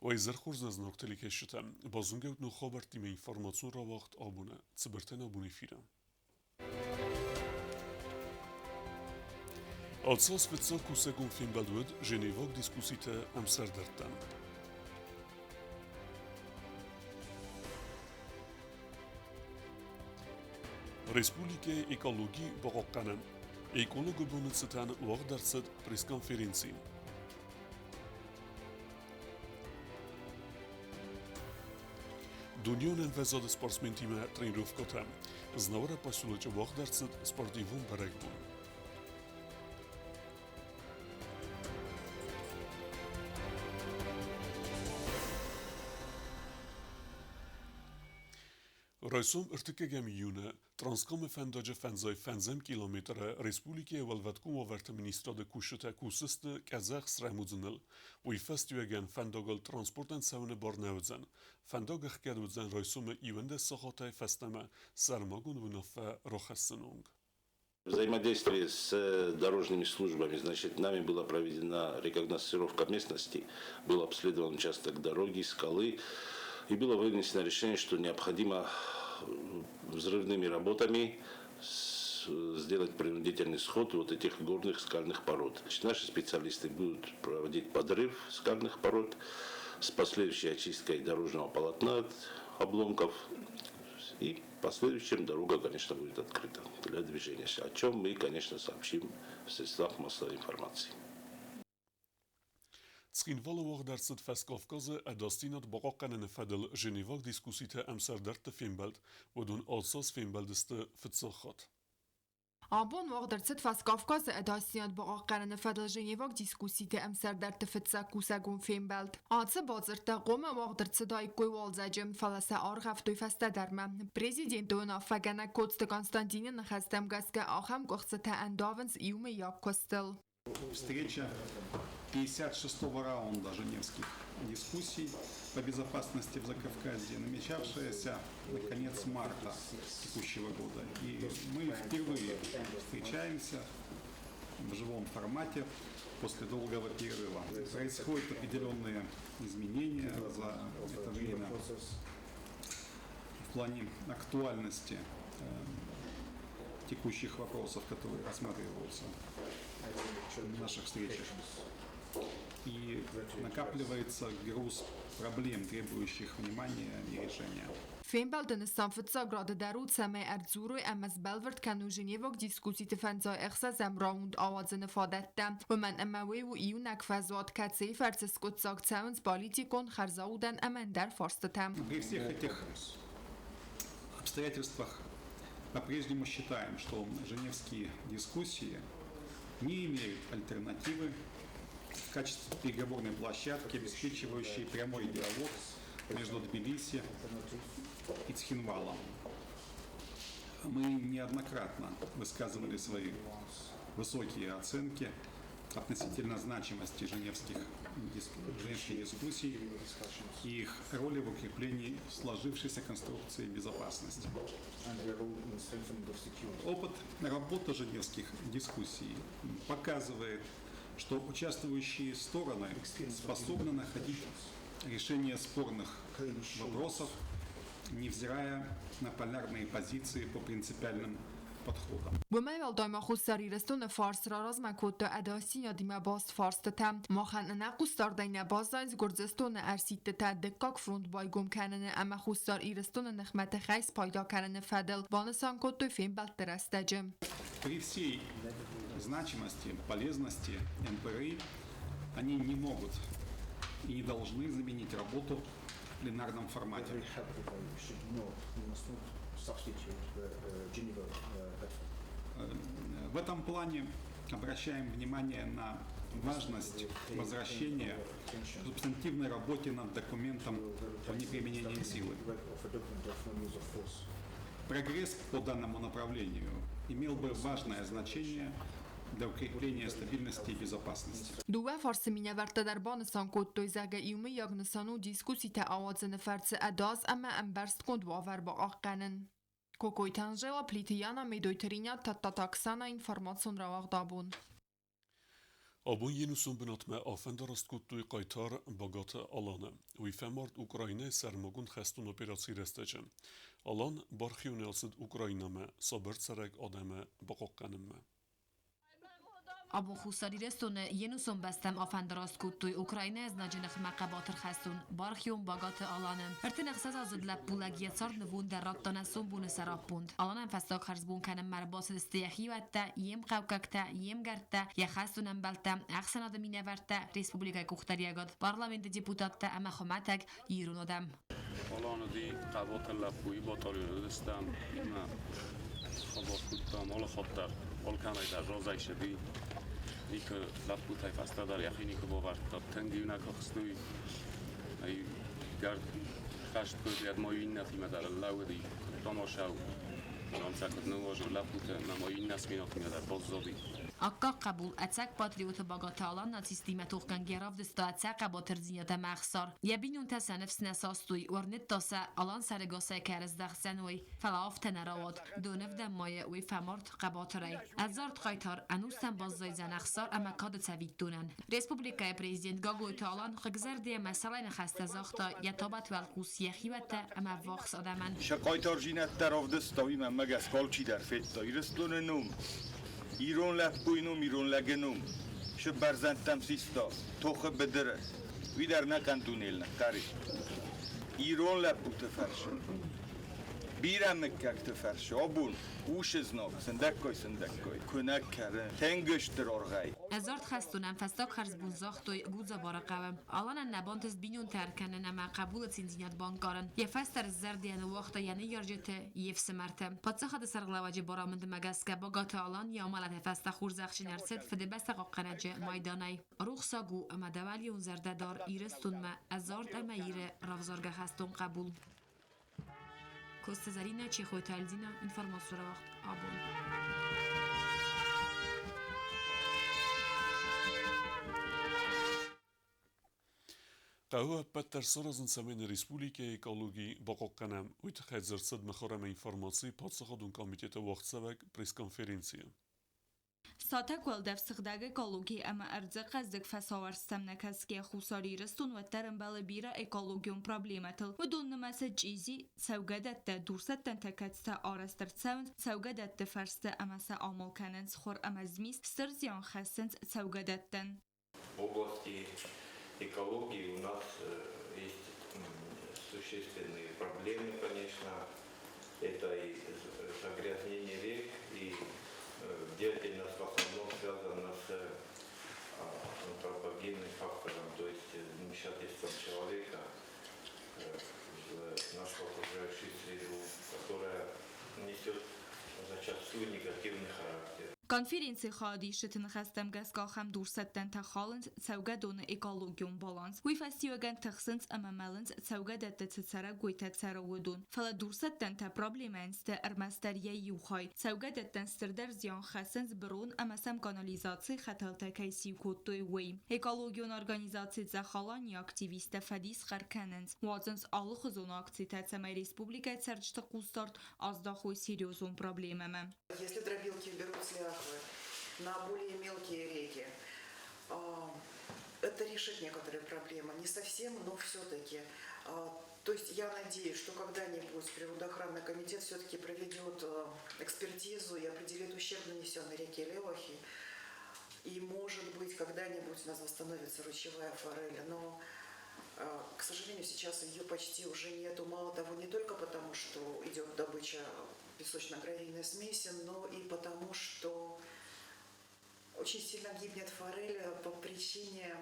و ایزر خورز از نقطه که شتم بازونگوت نو خبر تیم اینفورماسیون را وقت آبونه تبرتن آبونی فیرم Alsace vetsa kusegun film baldwed Genevog diskusite Amsterdam. Respublike ekologi boqoqqanan. Ekologi bunitsatan wagdarsid press-konferensi. Dunyonen vezad sportsmen time trenirovkota. Znavara posulach wagdarsid sportivun barakbun. Rajsom ërtëkegem june, transkome fendoje fenzoj fenzem kilometre Respublike Valvatkum overt ministra de kushët e kusës të Kazakh Sremuzënël, u i festjuegen fendogël transporten sevne Borneuzen, fendogëh kedvëzen rajsume ивенде сохотай фестеме, сармагун вновь рохассенунг. Взаимодействие с дорожными службами, значит, нами была проведена рекогносцировка местности, был обследован участок дороги, скалы, и было вынесено решение, что необходимо взрывными работами сделать принудительный сход вот этих горных скальных пород. Значит, наши специалисты будут проводить подрыв скальных пород с последующей очисткой дорожного полотна от обломков. И в последующем дорога, конечно, будет открыта для движения, о чем мы, конечно, сообщим в средствах массовой информации. Цхинвала wagdarsid festkafkaze edastinat boqaqqanen fedel Genevog diskusite Amsterdam filmbelt, ودون Alsace filmbeldiste fitsachat. Abon wagdarsid festkafkaze edastinat boqaqqanen fedel Genevog diskusite Amsterdam fitsakusagun filmbelt. Atse bazırta qoma wagdarsid ay koyvalzacım falasa argaftoy festedarma. Prezidentun afagana kotste Konstantinin khastam gaske axam qoxsata andavens iume yakostel. Встреча 56-го раунда женевских дискуссий по безопасности в Закавказье, намечавшаяся на конец марта текущего года. И мы впервые встречаемся в живом формате после долгого перерыва. Происходят определенные изменения за это время в плане актуальности текущих вопросов, которые рассматриваются в наших встречах. И накапливается груз проблем, требующих внимания и решения. Filmbelden samfutsagrade derut same Erzuroy MS Belvert kanu Genevog diskutite fenzai exsa zemraund awazene fadette. و من اموی و ایو نکفزاد کتسی فرسس کتساک تاونز политикон харзауден амен در форстетем. При всех этих обстоятельствах по-прежнему считаем, что женевские дискуссии не имеют альтернативы в качестве переговорной площадки, обеспечивающей прямой диалог между Тбилиси и Цхинвалом. Мы неоднократно высказывали свои высокие оценки относительно значимости женевских дискуссий и их роли в укреплении сложившейся конструкции безопасности. Опыт работы женевских дискуссий показывает, что участвующие стороны способны находить решение спорных вопросов, невзирая на полярные позиции по принципиальным подходам. بميل دايما خساري رستون فارس را راز مكوت اداسي یا دیما باست فارس تم ماخن نقوستار دین بازاینز گرزستون ارسیت تا دکاک فرونت بای گم کنن اما خسار ایرستون نخمت خیس پایدا کنن فدل وانسان کتو فیم بلد درستجم. При всей значимости, полезности НПРИ они не могут и не должны заменить работу в пленарном формате. В этом плане обращаем внимание на важность возвращения к субстантивной работе над документом о неприменении силы. Прогресс по данному направлению имел бы важное значение для укрепления стабильности и безопасности. دوه فارس مینورد در بانستان کد دوی زگه ایومه یاگنسانو دیسکوسی تا آوازن فرس اداز اما امبرست کند واور با آقنن. کوکوی تنجلا پلیتیانا میدوی ترینیا تا تاکسانا اینفرماسون را دابون. Abun yenusun binatme afendarast kuttuy qaytar bagate alane. Uy femart Ukrayna sermogun xestun operacji restecem. Alan barchiun elsid Ukrayname sabert serek ademe bakokkanemme. ابو خوساری رستون ینوسون بستم آفندراست کود اوکراینه از نجنخ مقباتر خستون بارخیون باگات آلانم ارتن اخصاص از لب بولگیت سار نوون در رابطان سون بون سراب بوند آلانم فستاک خرز بون کنم مرباس استیخی و تا یم قوککتا یم گرتا یا خستونم بلتا اخسن آدمی نورتا ریسپوبلیکای کختریگاد پارلمنت دیپوتات تا اما خمتک ایرون آدم آلان دی قبات لبوی باتالیون دستم ما خبات کودم آل خاطر آل کنای در رازای شدی نیک لبو تایف است در یخینی که باورد تا تنگی نکه خستوی ای گرد خشت کردید ما این نفیم در لودی تماشا نام سکت نواج لبو تا ما این نسمی نفیم در بازدی اکا قبول اتساق پاتریوت باگات آلان ناتیستی متوقعن گراف دستا اتساق باتر زیاد مخسار یبینون تصنف نساستوی ورنت تاسا آلان سرگاسه کرز دخسنوی فلاف تنراود دونف دمای وی فمارت قباتری ازارت قایتار انوستن بازای زنخسار اما کاد تسوید دونن ریسپوبلیکای پریزیدنت گاگوی تالان خگزر دی مسئله نخسته زاختا یتابت والقوس یخیوته اما واخس آدمن شقایتار جینت در آفدستاوی من مگس کالچی در فتایی رستون نوم ایرون لفگوینوم ایرون لگنوم شو برزندتم سیستا توخ بدره وی در نکندونیل نکاری ایرون لفگو تفرشه بیرم مکک تفرشه آبون اوش ازناک سندکای کنک کرن تنگش در آرغای ازارت خستونم فستاک خرز بون زاختوی گوزا بارا قوم آلان نبانتز بینون ترکنن اما قبول تینزینات بانکارن یه فستر زردین وقتا یعنی یارجته یفس مرتم پاتسا خد سرغلاواجی بارامند مگسکه باگات آلان یا مالت فستا خورزخشی نرسد فده بست قاقنجه مایدانای روخ ساگو اما دوالیون زرده دار ایرستون ما ازارت اما ایره رافزارگه خستون قبول Костазарина Чехойтальдина информация вақт абон. قهوه پتر سرازن سمین ریسپولیکه اکولوژی باقوکنم ویت خیزرسد مخارم اینفورماسی پادسخادون کامیتیت وقت سوک پریس کنفرانسیه. ساتک ولدف سخداگ اکولوژی اما ارزق از دک فساورستم نکسکی خوساری رستون و ترم بال بیرا اکولوژیون پروبلیماتل و دون نماس چیزی سوگدت تا دورستن تکتستا آرستر سوند سوگدت تا فرست اما سا آمل کننس خور اما زمیس سترزیان خستنس سوگدتن. В области экологии у нас есть существенные проблемы, конечно. Это и загрязнение рек, и деятельность в основном связана с антропогенным фактором, то есть вмешательством человека в нашу окружающую среду, которая несет зачастую негативный характер. Конференции خادی شتن خستم گسکاخم دورستن تخالنس سوگدون اکولوژیون بالانس وی فستیوگن تخسنس اما مالنس سوگدت تتسرا گویت تسرا ودون فلا دورستن تا پروبلیمنس تا ارمستریه یوخای سوگدت استردر زیان خسنس برون اما سم کانالیزاسی خطل تکیسی کودوی وی اکولوژیون ارگانیزاسی زخالانی اکتیویست فدیس خرکننس وازنس آل خزون اکتیتات سمای ریسپوبلیکای سرچت قوستارت از داخوی سیریوزون پروبلیمم. Если дробилки берут сляхвы на более мелкие реки, это решит некоторые проблемы. Не совсем, но все-таки. То есть я надеюсь, что когда-нибудь природоохранный комитет все-таки проведет экспертизу и определит ущерб, нанесенный реке Левахи. И может быть когда-нибудь у нас восстановится ручьевая форель. Но к сожалению, сейчас ее почти уже нету. Мало того, не только потому, что идет добыча песочно-гравийной смеси, но и потому, что очень сильно гибнет форель по причине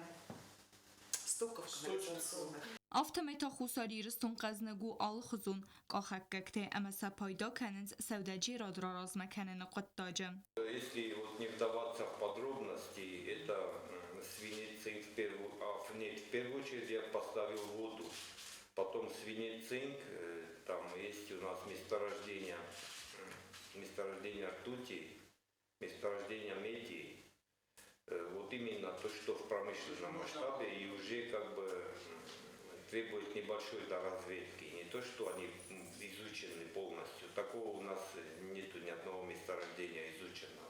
стоков канализационных. автомета خوساری رستون قزنگو آل خزون قاخککته اما سپایدا کننز سوداجی را دراراز مکنن قطاجم. Если вот не вдаваться в подробности, это свинец в первую очередь я поставил воду, потом свинец-цинк, там есть у нас месторождение ртути, месторождение меди, вот именно то, что в промышленном масштабе и уже как бы требует небольшой доразведки, не то, что они изучены полностью, такого у нас нету ни одного месторождения изученного.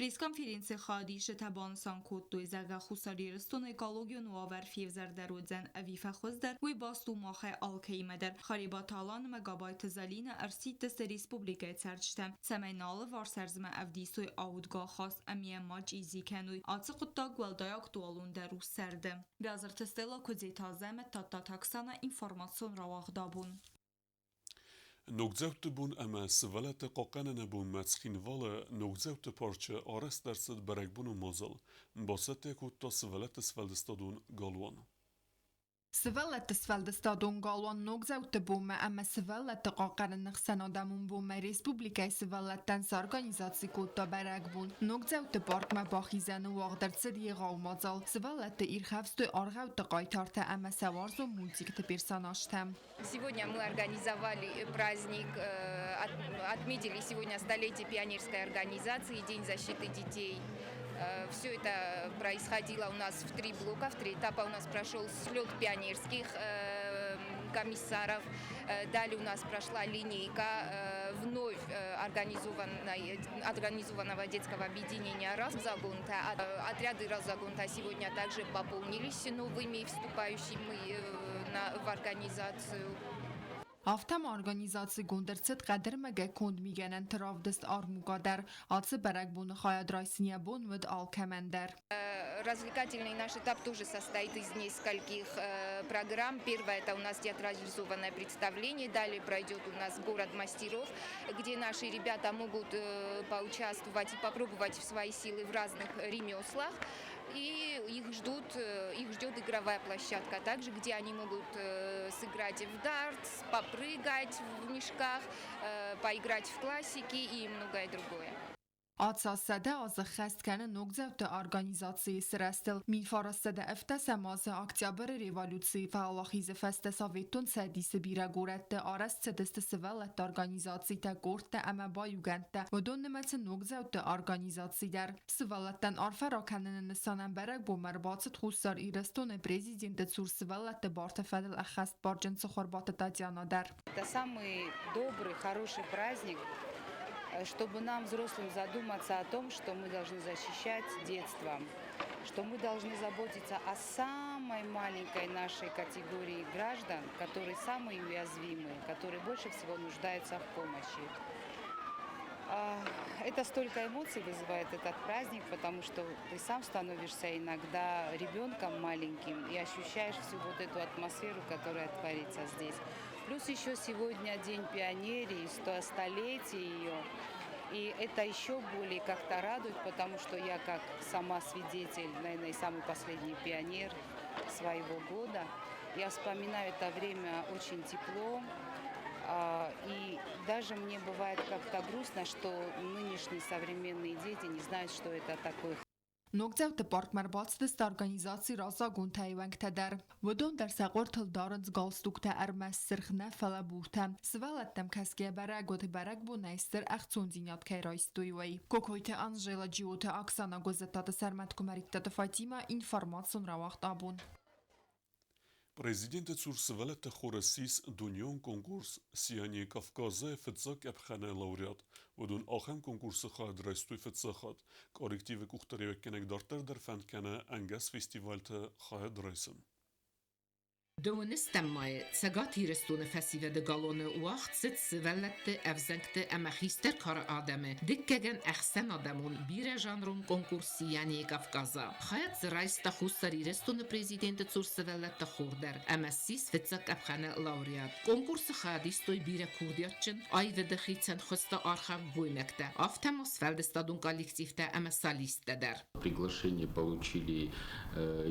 Пресс-конференция хадише табансан код دوی زگه خساری رستون اکولوژیون و آور فیوزر درودزن اویفه خوزدر وی باستو ماخه آلکی مدر خریبا تالان مگابایت زلین ارسید دست ریسپوبلیکای سرچتم سمینال وارسرزم افدیسوی آودگاه خاص امیه ماج ایزی کنوی آتس قطاق ولدایاک دوالون در روز سرده بیازر تستلا کدزی تازم تا تاکسانا اینفورماسیون رواق دابون نوگزوت بون اما سوالت قاقنن بون متسخین والا نوگزوت پارچه آرست درصد برگ بون و مازل باست یکوت تا سوالت سفلدستادون گالوان. سفلت سفلدستادون گالوان نوگزوت بوم اما سفلت قاقرن سنادمون بوم ریسپوبلیکای سفلت تنس ارگانیزاسی کوتا برگ بون نوگزوت پارک ما باخیزن و واقدرت دیگه مازل سفلت ایرخفست ارغوت قایتارت اما سوارز و موزیکت персонажтем. Сегодня мы организовали праздник, отметили сегодня столетие пионерской организации, День защиты детей. Все это происходило у нас в 3 блока, в 3 этапа. У нас прошел слет пионерских комиссаров. Далее у нас прошла линейка вновь организованного детского объединения «Разгонта». Отряды «Разгонта» сегодня также пополнились новыми вступающими в организацию. Автом организации гундерцет قدر مگه کند میگنن ترافدست آرموگادر آتس برگ بون خواهد رایسنیه بون ود آلکمندر. Развлекательный наш этап тоже состоит из нескольких программ. Первое – это у нас театрализованное представление. Далее пройдет у нас город мастеров, где наши ребята могут поучаствовать и попробовать свои силы в разных ремеслах. И их ждет игровая площадка, также где они могут сыграть в дартс, попрыгать в мешках, поиграть в классики и многое другое. آتساسده از خست کنه نگذوت ارگانیزاسی سرستل می فرستده افتس ماز اکتبر ریولوسی فعالاخیز فست ساویتون سدیس بیره گورت آرست دست سوالت ارگانیزاسی تا گورت اما بایوگنت و دون نمت نگذوت ارگانیزاسی در سوالتن آرفه را کنن نسانن برگ بو مرباطت خوستار ایرستون پریزیدنت سور سوالت بارت فدل اخست بارجن سخوربات تاتیانا در. Это самый добрый, хороший праздник, чтобы нам, взрослым, задуматься о том, что мы должны защищать детство, что мы должны заботиться о самой маленькой нашей категории граждан, которые самые уязвимые, которые больше всего нуждаются в помощи. Это столько эмоций вызывает этот праздник, потому что ты сам становишься иногда ребенком маленьким и ощущаешь всю вот эту атмосферу, которая творится здесь. Плюс еще сегодня День пионерии, 100-летие ее. И это еще более как-то радует, потому что я как сама свидетель, наверное, и самый последний пионер своего года, я вспоминаю это время очень тепло. И даже мне бывает как-то грустно, что нынешние современные дети не знают, что это такое. نگذوت پارک مرباط دست ارگانیزاسی رازا گون تایونگ تدر و دون در سقور تل دارنز گالستوک تا ارمس سرخنه فلا بورتم سوالتم کسکه برگ و برگ بو نیستر اختصون زینات که رایستوی وی کوکویت انجیلا جیوت اکسانا گوزتات سرمت کمریکتات فاتیما اینفارماتسون رواخت آبون. Президент Цурсвелет Хорасис Дуньон конкурс Сияние Кавказа Фицак Эпхане лауреат ودون آخم کنکورس خواهد رستوی فتساخات کارکتیو کختری کنک دارتر در فند کنه انگس فستیوال تا خواهد رسم. دونستم مای سگاتی رستون فسیو دگالون وقت ست سولت افزنکت امخیستر کار آدمه دکگن احسن آدمون بیر جانرون کنکورسی یعنی کافکازا خواهد زرایست خوستری رستون پریزیدنت چور سولت خوردر امسیس فتساک ابخانه لاوریات کنکورس خواهدیستوی بیر کوردیاتچن آی و دخیتن خوستا آرخم بویمکته آفتموس فلدستادون коллективте امسالیسته در. Приглашение получили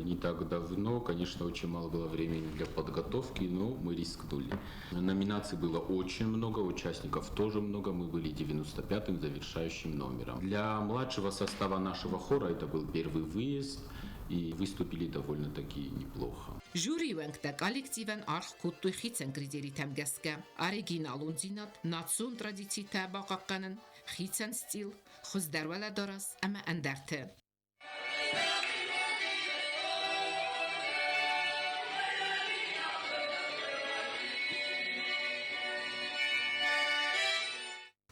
не так давно, конечно, очень мало было времени для подготовки, но мы рискнули. Номинаций было очень много, участников тоже много, мы были 95-м завершающим номером. Для младшего состава нашего хора это был первый выезд, и выступили довольно-таки неплохо. Ժյուրիվենքտե կոլեկտիվեն արխ կուտույ խիցեն գրիդերի թեմգեսկե, արիգինալուն զինատ, նացուն տրադիցի թե բաղակկանն, խիցեն ստիլ, խուզդարվել է դորաս, əmə əndərtə.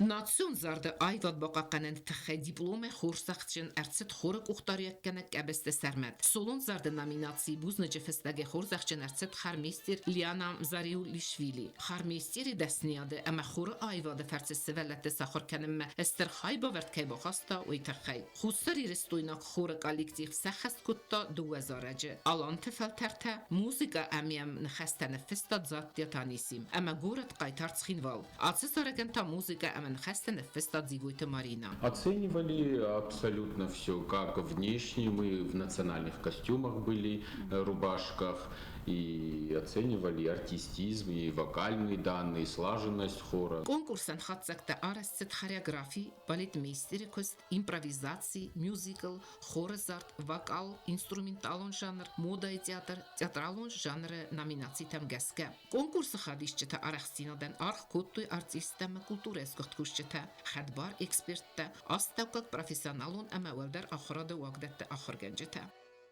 Նացիոն զարդը այվատ բակականեն թխե դիպլոմ է խորսախչեն արցետ խորը կուղտարիակ կնակ կաբեստե սարմետ։ Սոլոն զարդը նամինացի բուզնը ջեֆեստագե խորսախչեն արցետ խարմեստիր Լիանա Զարիու Լիշվիլի։ Խարմեստիրի դեսնիադը ամա խորը այվադը ֆարցեսվելատը սախորքանեմ էստեր խայբա վերtkay բոխաստա ույթխայ։ Խուսարի ռեստոյնակ խորը կոլեկտիվ սախաստ կուտտա դուազարաջը։ Ալանթը ֆալթերթը մուզիկա ամիամ նխաստանը ֆեստա զատտյանիսիմ։ Ամա գորդ qaytarts խինվալ։ Ացեսարագանտա մուզիկա Хастен фестадзигуйта Марина. Оценивали абсолютно все, как внешне, мы в национальных костюмах были, рубашках, и оценивали и артистизм, и вокальные данные, и слаженность хора. Конкурсан хатсакта арасцет хореографии, балетмейстерикост, импровизации, мюзикл, хорезарт, вокал, инструменталон жанр, мода и театр, театралон жанры номинации там гэска. Конкурсы хадишчета арахсиноден архкуттуй артистами культурескот кушчета, хадбар экспертта, астаукак профессионалон амавалдар ахрада уагдетта ахрганджета.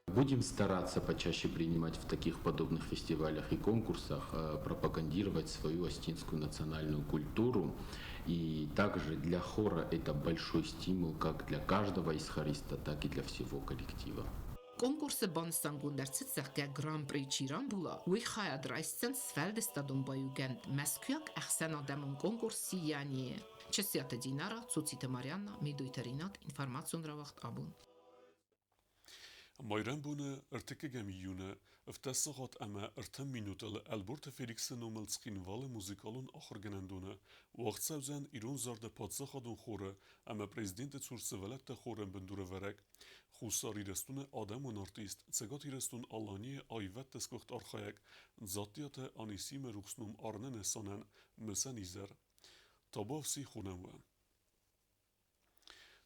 Будем стараться почаще принимать в таких подобных фестивалях и конкурсах, пропагандировать свою остинскую национальную культуру. И также для хора это большой стимул как для каждого из хориста, так и для всего коллектива. Конкурсы банстангундерцит сахга гран-при Чирамбула, уихаядрайстен сфельдестадум баюгент, Москвяк ахсен адамун конкурси яни. Чесията динара, Цуцита Марианна, Мидуйтеринат, информацион равахт абун. Майран буны ыртыкегем юны, افتصاقات اما ارتم مینوتل البرت فیلیکس نومل سقینوال موزیکالون آخر گنندونه وقت سوزن ایرون زارد پادزخادون خوره اما پریزیدنت تورسولت خوره بندوره ورک خوصاری رستون آدم و ارتیست سگاتی رستون آلانی آیوت تسکوخت آرخایک زاتیات آنیسیم روخسنوم آرنن سانن مسن ایزر تابافسی خونموه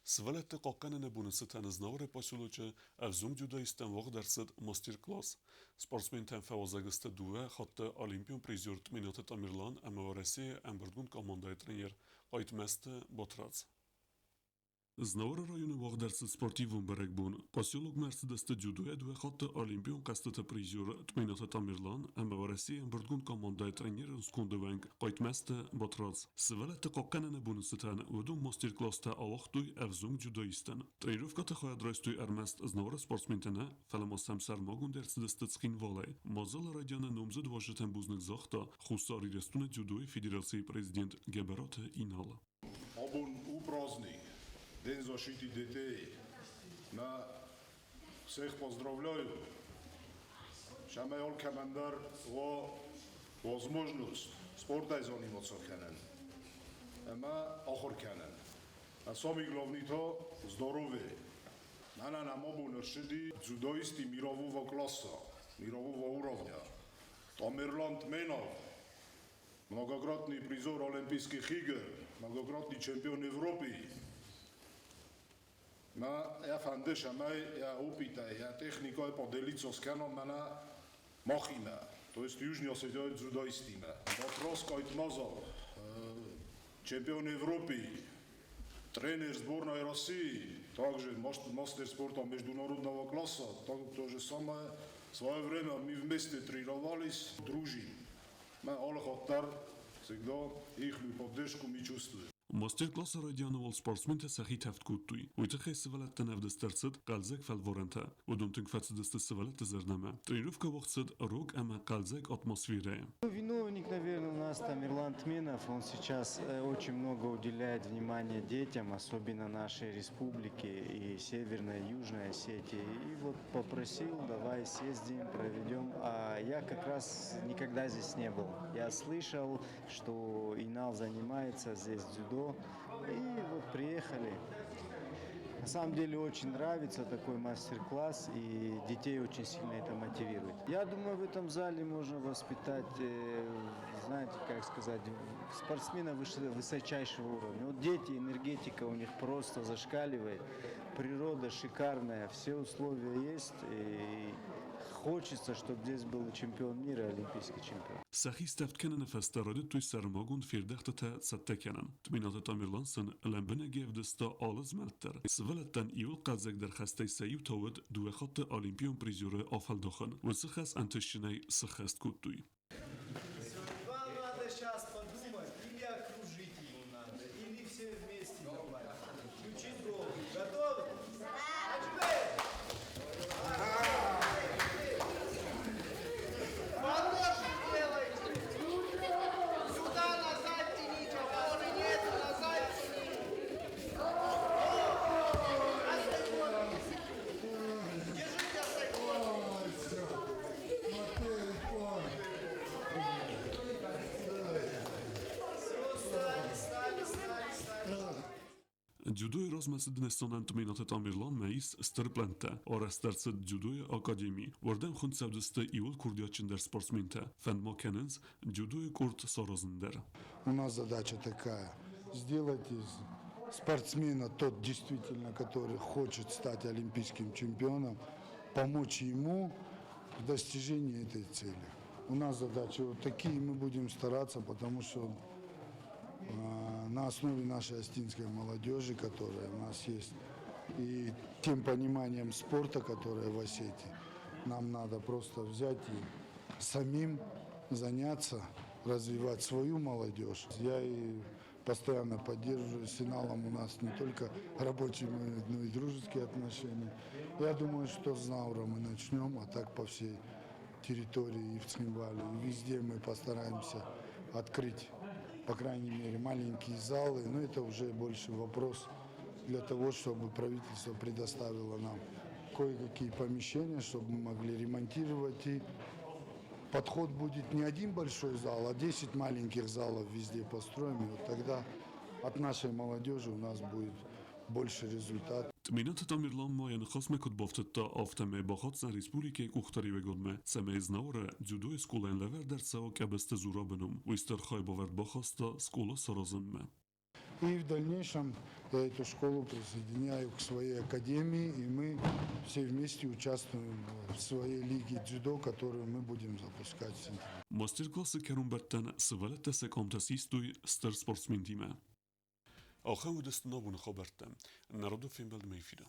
Свалете какане бунесетен знавре посулуче, авзум дюдаистен вог дерсет мастер-класс. Спортсментен фавазагысты дуе хатты Олимпион призер тминаты Тамирлан амавареси амбардгун команда тренер айтместе Ботрац. Знавре районы вог дерсет спортивун берек бун. Посулук Мерседесте дюдуе дуе хатты Олимпион кастыты призер тминаты Тамирлан амавареси амбардгун команда тренер скундевенг айтместе Ботрац. Свалете какане бунесетен ведун мастер-класста авахтуй авзум дюдаистен. Тренировката хаядрайстуй армест знавре спортсментене фаламастам сармагун дерседесте цкинвалай. Мазал радиана номзед вашетен бузник захта хусари рестуне дюдуи федерации президент Геберате Инала. Обун упраздник. День защиты детей. На всех поздравляю. Шамайол командар во возможность спорта заниматься канен. Ама охор канен. А самое главное то здоровье. Нана нам обун шеди дзюдоисты мирового класса, мирового уровня. Тамерланд Менов, многократный призер Олимпийских игр, многократный чемпион Европы. Я фандеш, я опыта, я техника поделиться с каном, мана махина, то есть Южный Осетия дзюдоистима. Вопрос Айтмазов, чемпион Европы, тренер сборной России, также мастер спорта международного класса, то же самое. В свое время мы вместе тренировались, дружим. Мы Аллахаттар всегда их поддержку мы чувствуем. Мастер-класс радиановал спортсменте сахи тафткуттуй. Уйтахе севалат теневдестерцет калзек фалворента. Удунтинг фацедесте севалат зернаме. Тренировка вахцет рок ама калзек атмосфере. Виновник, наверное, у нас Тамерлан Тменов. Он сейчас очень много уделяет внимания детям, особенно нашей республике и Северной и Южной Осетии. И вот попросил, давай съездим, проведем. А я как раз никогда здесь не был. Я слышал, что Инал занимается здесь дзюдо. И вот приехали. На самом деле очень нравится такой мастер-класс, и детей очень сильно это мотивирует. Я думаю, в этом зале можно воспитать, знаете, как сказать, спортсменов высочайшего уровня. Вот дети, энергетика у них просто зашкаливает, природа шикарная, все условия есть, и хочется, чтобы здесь был чемпион мира, олимпийский чемпион. سخی استفت کنن فستراده توی سرماگون فیردخت تا سته کنن. تمینات تامیرلانسن لنبنه گفدستا آلز ملتر. سولتن ایول قلزک در خسته سیو تاود دو خط اولیمپیون پریزیور آفل داخن و سخص انتشنه سخست کود توی. Вам надо сейчас подумать, или окружить его надо, или все Judoje rozmes dnesonen tminat Amirlan meis stërplente, orestërcët judoje akademi, vërdem khund sevdiste iul kurdjachindер спортсменте, фен Маккененс, judoje kurd Сорозендер. У нас задача такая: сделать из спортсмена тот действительно, который хочет стать олимпийским чемпионом, помочь ему в достижении этой цели. У нас задачи вот такие, мы будем стараться, потому что на основе нашей астинской молодежи, которая у нас есть, и тем пониманием спорта, которое в Осетии, нам надо просто взять и самим заняться, развивать свою молодежь. Я и постоянно поддерживаю с Синалом, у нас не только рабочие, но и дружеские отношения. Я думаю, что с Наура мы начнем, а так по всей территории и в Цхинвале. И везде мы постараемся открыть, по крайней мере, маленькие залы. Но это уже больше вопрос для того, чтобы правительство предоставило нам кое-какие помещения, чтобы мы могли ремонтировать. И подход будет не один большой зал, а 10 маленьких залов везде построим. И вот тогда от нашей молодежи у нас будет больше результат. Tminat Amirlan majen khasme kut boftetta afteme bakhatsen Respublike kuhtari vegodme, seme iznaure judoje skolen lever dersa o kebeste zurabenum, u ister хайбовert бахаста скола Сорозенме. И в дальнейшем я эту школу присоединяю к своей академии, и мы все вместе участвуем в своей лиге дзюдо, которую мы будем запускать в сентябре. Masterclass kerumberten svelete sekomtasistuj ster sportsmentime. Ахам удестнабун хабарте. Народу фимбелд мейфида.